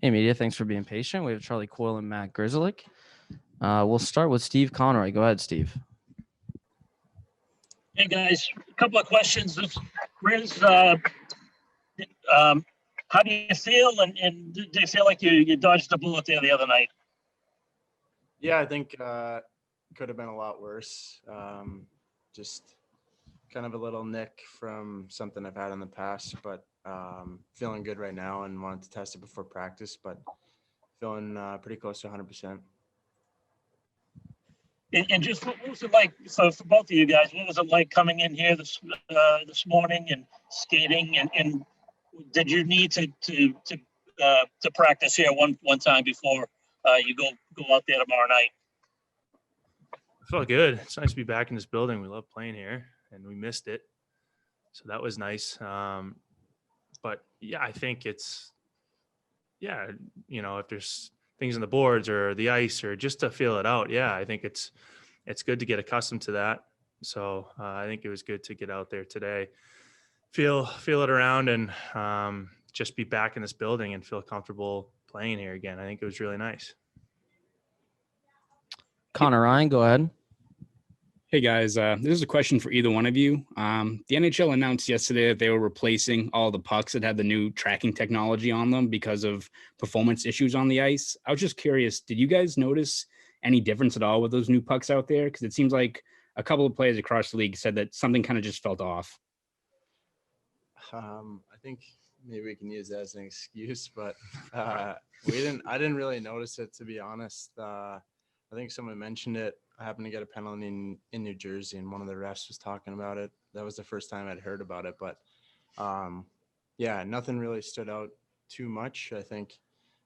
Hey, media, thanks for being patient. We have Charlie Coyle and Matt Grzelcyk. We'll start with Steve Conroy. Go ahead, Steve. Hey, guys, a couple of questions. Grizz, how do you feel? And do you feel like you dodged a bullet there the other night? Yeah, I think could have been a lot worse. Just kind of a little nick from something I've had in the past, but feeling good right now and wanted to test it before practice, but feeling pretty close to 100%. And just what was it like for both of you guys? What was it like coming in here this morning and skating? And did you need to practice here one time before you go out there tomorrow night? I felt good. It's nice to be back in this building. We love playing here, and we missed it, so that was nice. But yeah, I think it's if there's things on the boards or the ice or just to feel it out. Yeah, I think it's good to get accustomed to that. So I think it was good to get out there today, feel it around, and just be back in this building and feel comfortable playing here again. I think it was really nice. Connor Ryan, go ahead. Hey guys, this is a question for either one of you. The NHL announced yesterday that they were replacing all the pucks that had the new tracking technology on them because of performance issues on the ice. I was just curious, did you guys notice any difference at all with those new pucks out there? Because it seems like a couple of players across the league said that something kind of just felt off. I think maybe we can use that as an excuse, but I didn't really notice it, to be honest. I think someone mentioned it. I happened to get a penalty in New Jersey, and one of the refs was talking about it. That was the first time I'd heard about it, but yeah, nothing really stood out too much. I think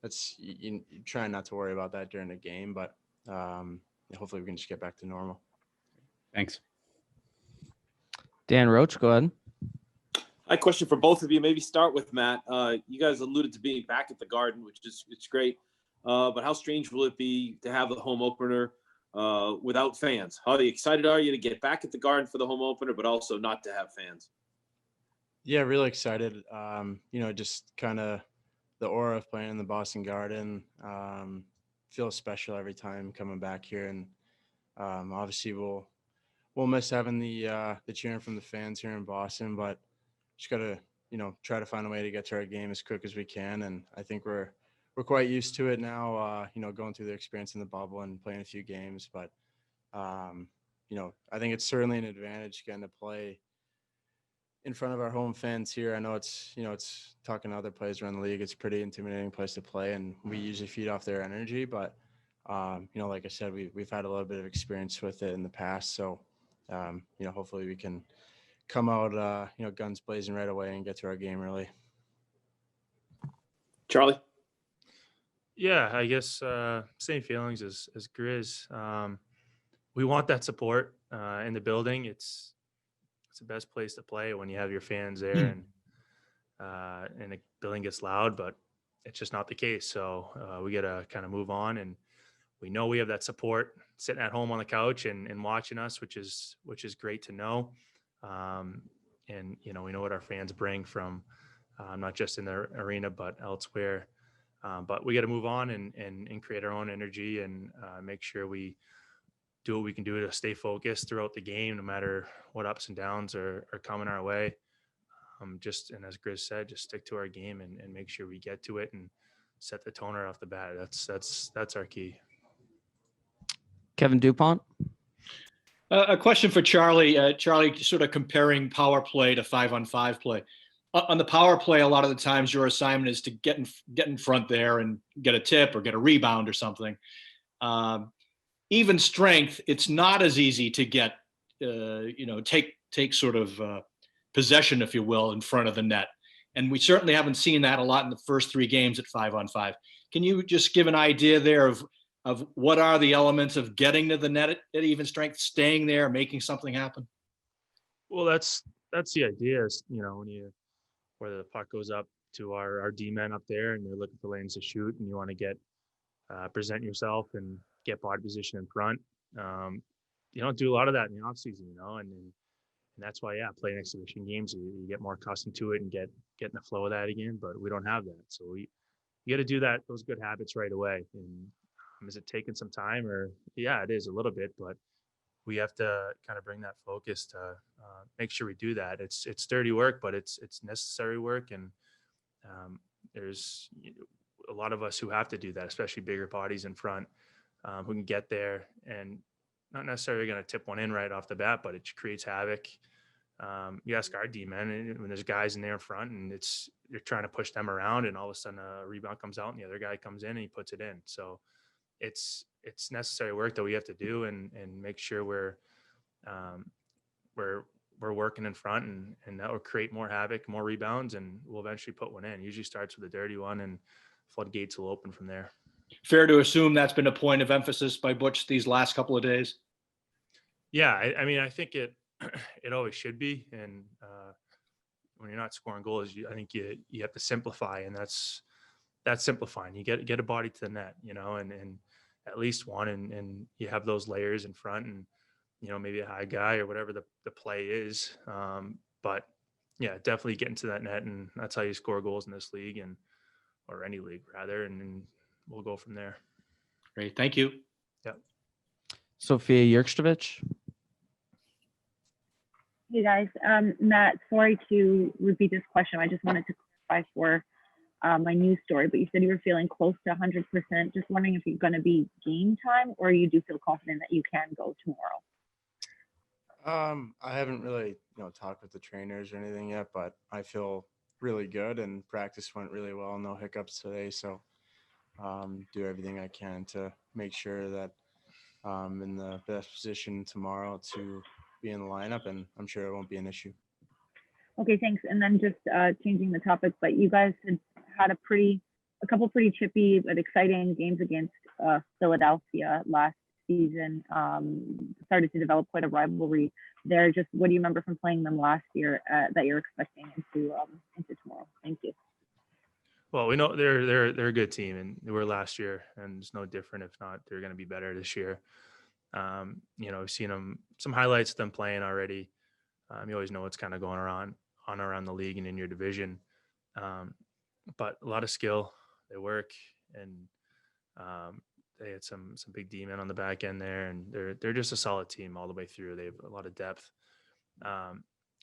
that's you try not to worry about that during the game, but hopefully we can just get back to normal. Thanks. Dan Roach, go ahead. I have a question for both of you. Maybe start with Matt. You guys alluded to being back at the Garden, which is it's great. But how strange will it be to have the home opener without fans? How excited are you to get back at the Garden for the home opener, but also not to have fans? Yeah, really excited. Just kind of the aura of playing in the Boston Garden feels special every time coming back here, and obviously we'll miss having the cheering from the fans here in Boston, but just gotta try to find a way to get to our game as quick as we can, and I think we're quite used to it now, going through the experience in the bubble and playing a few games. But, I think it's certainly an advantage getting to play in front of our home fans here. I know it's talking to other players around the league. It's a pretty intimidating place to play, and we usually feed off their energy. But, like I said, we've had a little bit of experience with it in the past. So, hopefully we can come out, guns blazing right away and get to our game early. Charlie? Yeah, I guess same feelings as Grizz. We want that support in the building. It's the best place to play when you have your fans there and the building gets loud, but it's just not the case. So we got to kind of move on, and we know we have that support sitting at home on the couch and watching us, which is great to know. And we know what our fans bring from not just in the arena but elsewhere. But we got to move on and create our own energy and make sure we do what we can do to stay focused throughout the game, no matter what ups and downs are coming our way. And as Grizz said, just stick to our game and make sure we get to it and set the tone right off the bat. That's our key. Kevin Dupont. A question for Charlie. Charlie, sort of comparing power play to 5-on-5 play. On the power play, a lot of the times your assignment is to get in front there and get a tip or get a rebound or something. Even strength, it's not as easy to get, take sort of possession, if you will, in front of the net. And we certainly haven't seen that a lot in the first 3 games at 5-on-5. Can you just give an idea there of what are the elements of getting to the net at even strength, staying there, making something happen? Well, that's the idea is, whether the puck goes up to our D-men up there and they're looking for lanes to shoot and you want to get present yourself and get body position in front. You don't do a lot of that in the off season, and that's why, playing exhibition games, you get more accustomed to it and get in the flow of that again, but we don't have that. So you got to do those good habits right away. And is it taking some time? Or yeah, it is a little bit, but we have to kind of bring that focus to make sure we do that. It's dirty work, but it's necessary work. And there's a lot of us who have to do that, especially bigger bodies in front who can get there and not necessarily going to tip one in right off the bat, but it creates havoc. You ask our D-men when there's guys in there in front and you're trying to push them around and all of a sudden a rebound comes out and the other guy comes in and he puts it in. So it's necessary work that we have to do and make sure we're working in front and that will create more havoc, more rebounds, and we'll eventually put one in. It usually starts with a dirty one and floodgates will open from there. Fair to assume that's been a point of emphasis by Butch these last couple of days? Yeah, I mean, I think it always should be. And when you're not scoring goals, I think you have to simplify, and that's simplifying. You get a body to the net, and at least one, and you have those layers in front, and maybe a high guy or whatever the play is. But yeah, definitely get into that net, and that's how you score goals in this league or any league rather, and we'll go from there. Great, thank you. Yep. Sophia Yerkstovich. Hey guys, Matt, sorry to repeat this question. I just wanted to clarify for my news story, but you said you were feeling close to 100%. Just wondering if you're going to be game time or you do feel confident that you can go tomorrow. I haven't really, talked with the trainers or anything yet, but I feel really good and practice went really well. No hiccups today. So do everything I can to make sure that I'm in the best position tomorrow to be in the lineup, and I'm sure it won't be an issue. Okay, thanks. And then just changing the topic, but you guys had a couple pretty chippy but exciting games against Philadelphia last season. Started to develop quite a rivalry there. Just what do you remember from playing them last year that you're expecting into tomorrow? Thank you. Well, we know they're a good team, and they were last year, and it's no different. If not, they're going to be better this year. We've seen some highlights of them playing already. You always know what's kind of going around the league and in your division. But a lot of skill, they work, and they had some big D-men on the back end there, and they're just a solid team all the way through. They have a lot of depth.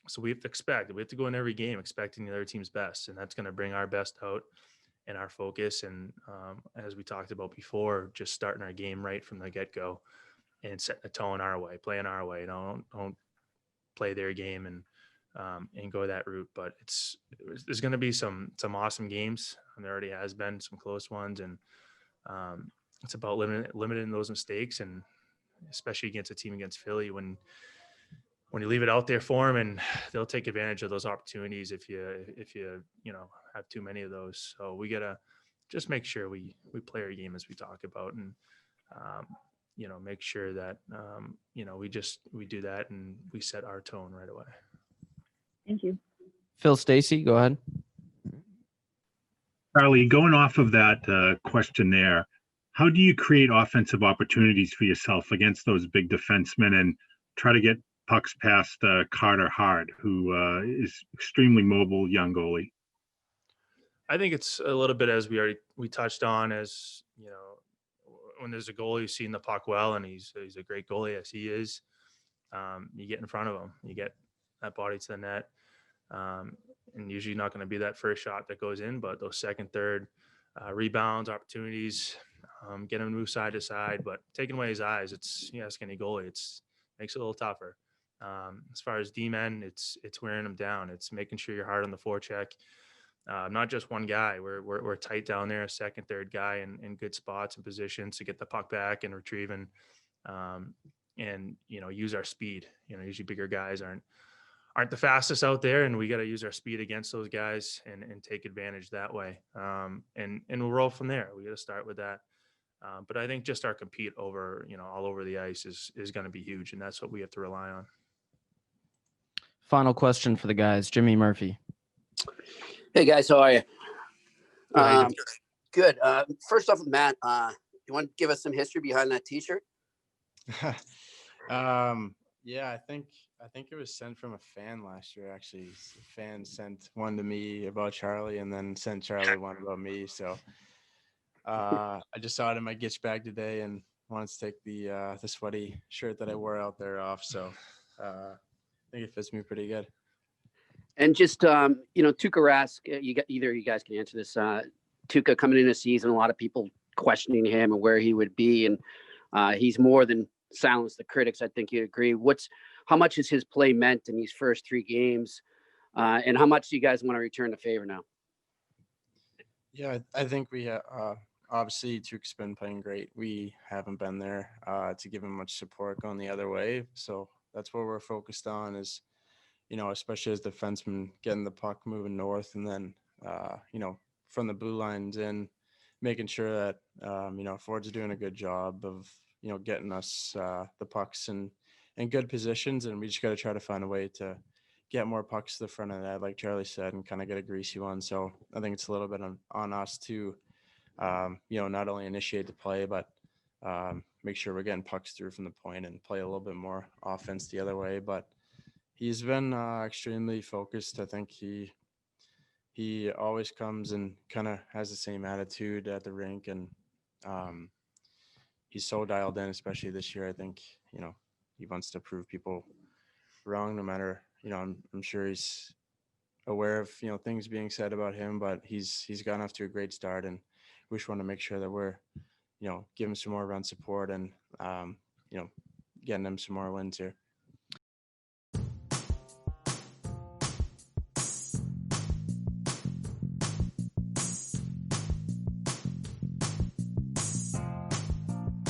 So we have to go in every game expecting the other team's best, and that's going to bring our best out and our focus. And as we talked about before, just starting our game right from the get-go and setting the tone our way, playing our way. Don't play their game and go that route. But there's going to be some awesome games, and there already has been some close ones, and it's about limiting those mistakes, and especially against a team against Philly when you leave it out there for them, and they'll take advantage of those opportunities if you have too many of those. So we gotta just make sure we play our game as we talk about, and make sure that we do that and we set our tone right away. Thank you. Phil Stacey, go ahead. Charlie, going off of that question there, how do you create offensive opportunities for yourself against those big defensemen and try to get pucks past Carter Hart, who is extremely mobile young goalie? I think it's a little bit as we touched on, as when there's a goalie who's seen the puck well and he's a great goalie as he is, you get in front of him, you get that body to the net, and usually not going to be that first shot that goes in, but those second, third rebounds, opportunities, get him to move side to side, but taking away his eyes, you ask any goalie, makes it a little tougher. As far as D-men, it's wearing them down. It's making sure you're hard on the forecheck. Not just one guy. We're tight down there, a second, third guy in good spots and positions to get the puck back and retrieve and use our speed. Usually bigger guys aren't the fastest out there, and we got to use our speed against those guys and take advantage that way. And we'll roll from there. We got to start with that. But I think just our compete over, all over the ice is going to be huge, and that's what we have to rely on. Final question for the guys, Jimmy Murphy. Hey guys, how are you? Good. First off, Matt, you want to give us some history behind that T-shirt? Yeah, I think it was sent from a fan last year. Actually, a fan sent one to me about Charlie, and then sent Charlie one about me. So I just saw it in my Gitch bag today and wanted to take the sweaty shirt that I wore out there off. So I think it fits me pretty good. And just Tuukka Rask, either of you guys can answer this. Tuukka coming in a season, a lot of people questioning him and where he would be, and he's more than silenced the critics. I think you agree. How much has his play meant in these first 3 games, and how much do you guys want to return the favor now? Yeah, I think we obviously Tuukka's been playing great. We haven't been there to give him much support going the other way, so that's what we're focused on. Is especially as defensemen, getting the puck moving north, and then from the blue lines in, making sure that forwards are doing a good job of getting us the pucks in good positions, and we just got to try to find a way to get more pucks to the front of the net, like Charlie said, and kind of get a greasy one. So I think it's a little bit on us to not only initiate the play, but make sure we're getting pucks through from the point and play a little bit more offense the other way. But he's been extremely focused. I think he always comes and kind of has the same attitude at the rink, and he's so dialed in, especially this year. I think he wants to prove people wrong, no matter I'm sure he's aware of things being said about him, but he's gotten off to a great start, and we just want to make sure that we're give him some more run support and getting him some more wins here.